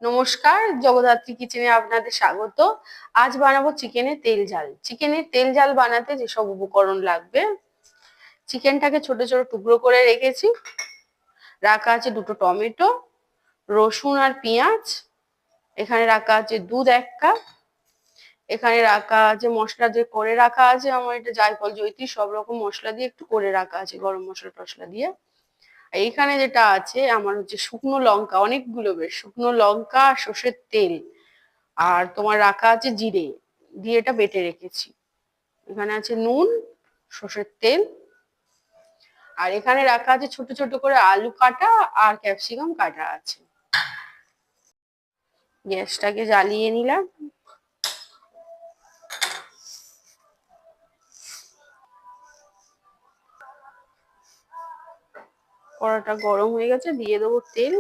নমস্কার, জগদ্ধাত্রী কিচেনে আপনাদের স্বাগত। আজ বানাবো চিকেনের তেল ঝাল। চিকেনের তেল ঝাল বানাতে যেসব উপকরণ লাগবে, চিকেনটাকে ছোট ছোট টুকরো করে রেখেছি। রাখা আছে দুটো টমেটো, রসুন আর পেঁয়াজ। এখানে রাখা আছে দুধ 1 কাপ। এখানে রাখা আছে মশলা যে করে রাখা আছে, আমার এটা জায়ফল জয়িত্রী সব রকম মশলা দিয়ে একটু করে রাখা আছে, গরম মশলা টশলা দিয়ে। এইখানে যেটা আছে আমার হচ্ছে শুকনো লঙ্কা, অনেকগুলো বেশ শুকনো লঙ্কা, সর্ষের তেল, আর তোমার রাখা আছে জিরে দিয়ে এটা বেটে রেখেছি। এখানে আছে নুন, সর্ষের তেল, আর এখানে রাখা আছে ছোট ছোট করে আলু কাটা আর ক্যাপসিকাম কাটা আছে। গ্যাসটাকে জ্বালিয়ে নিলাম। কড়াটা গরম হয়ে গেছে, দিয়ে দেবো তেল।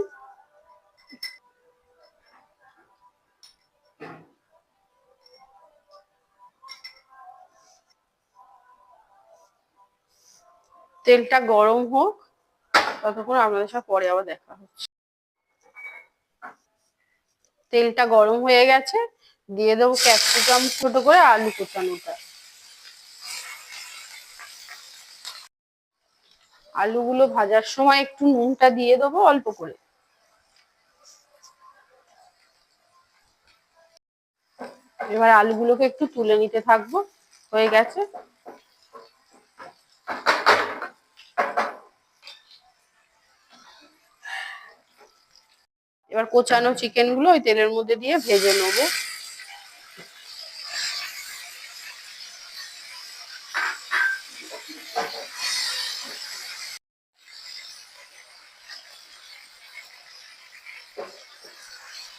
তেলটা গরম হোক, ততক্ষণ আপনাদের সাথে পরে আবার দেখা হচ্ছে। তেলটা গরম হয়ে গেছে, দিয়ে দেবো ক্যাপসিকাম ছোট করে, আলু কোচানোটা। আলুগুলো ভাজার সময় একটু নুনটা দিয়ে দেবো অল্প করে। এবার আলুগুলোকে একটু তুলে নিতে থাকবো। হয়ে গেছে। এবার কোচানো চিকেন গুলো ওই তেলের মধ্যে দিয়ে ভেজে নেবো।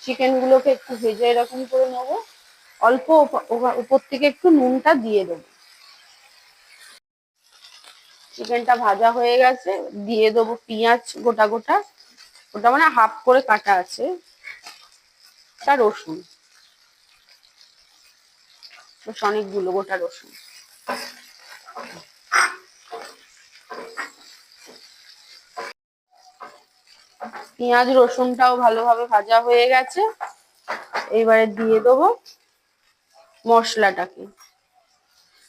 চিকেন গুলোকে একটু ভেজে এরকম করে নেবো। অল্প উপর থেকে একটু নুনটা দিয়ে দেবো। চিকেনটা ভাজা হয়ে গেছে, দিয়ে দেবো পেঁয়াজ গোটা গোটা, ওটা মানে হাফ করে কাটা আছে, তা রসুন, অনেকগুলো গোটা রসুন। পেঁয়াজ রসুনটাও ভালোভাবে ভাজা হয়ে গেছে। এবারে দিয়ে দেবো মশলাটাকে,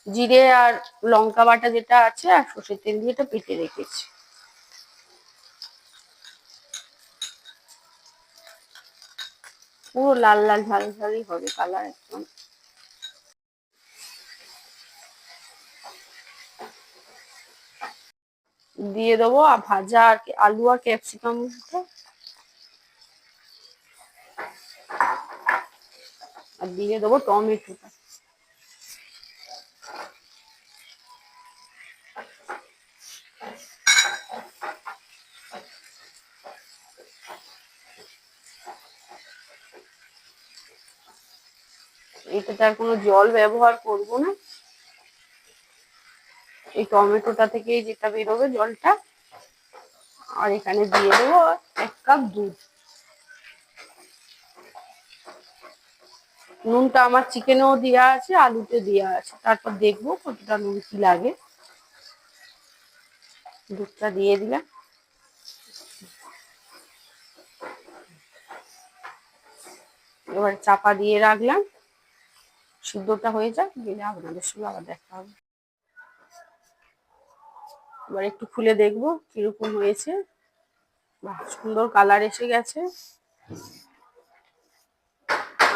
জিরে আর লঙ্কা বাটা যেটা আছে আর সর্ষের তেল দিয়ে এটা বেটে রেখেছি। পুরো লাল লাল ঝাল ঝালই হবে কালার একদম। দিয়ে দেবো ভাজা আর আলু আর ক্যাপসিকাম, আর দিয়ে দেবো টমেটোটা। এটাতে আর কোনো জল ব্যবহার করব না, এই টমেটোটা থেকেই যেটা বেরোবে জলটা। আর এখানে দিয়ে দেবো 1 কাপ দুধ। নুনটা আমার চিকেনেও দেওয়া আছে, আলুতে দেওয়া আছে, তারপর দেখবো কতটা নুন কি লাগে। দুধটা দিয়ে দিলাম। এবার চাপা দিয়ে রাখলাম, সিদ্ধটা হয়ে যাক, দিলে আপনাদের সঙ্গে আবার দেখা হবে। এবার একটু খুলে দেখবো কিরকম হয়েছে। বাহ, সুন্দর কালার এসে গেছে।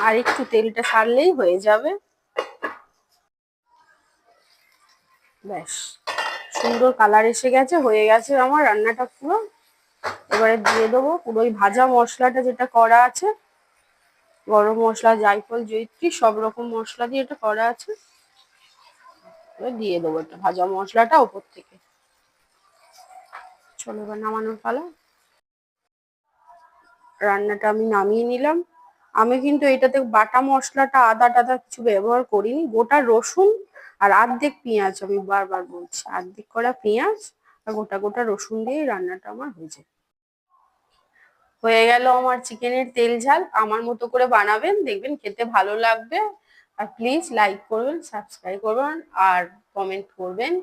আর একটু তেলটা ছাড়লেই হয়ে যাবে। ব্যাস, সুন্দর কালার এসে গেছে, হয়ে গেছে আমার রান্নাটা পুরো। এবারে দিয়ে দেবো পুরো ওই ভাজা মশলাটা যেটা করা আছে, গরম মশলা, জায়ফল, জয়িত্রী সব রকম মশলা দিয়ে এটা করা আছে। এবার দিয়ে দেবো এটা ভাজা মশলাটা ওপর থেকে। চলো এবার নামানোর পালা। রান্নাটা আমি নামিয়ে নিলাম। আমি কিন্তু এটাতে বাটা মশলাটা আদা টাদা কিছু ব্যবহার করিনি, গোটা রসুন আর অর্ধেক পেঁয়াজ, আমি বারবার বলছি অর্ধেক করা পেঁয়াজ আর গোটা গোটা রসুন দিয়ে রান্নাটা আমার হয়ে গেল আমার চিকেনের তেল ঝাল। আমার মতো করে বানাবেন, দেখবেন খেতে ভালো লাগবে। আর প্লিজ লাইক করবেন, সাবস্ক্রাইব করবেন আর কমেন্ট করবেন।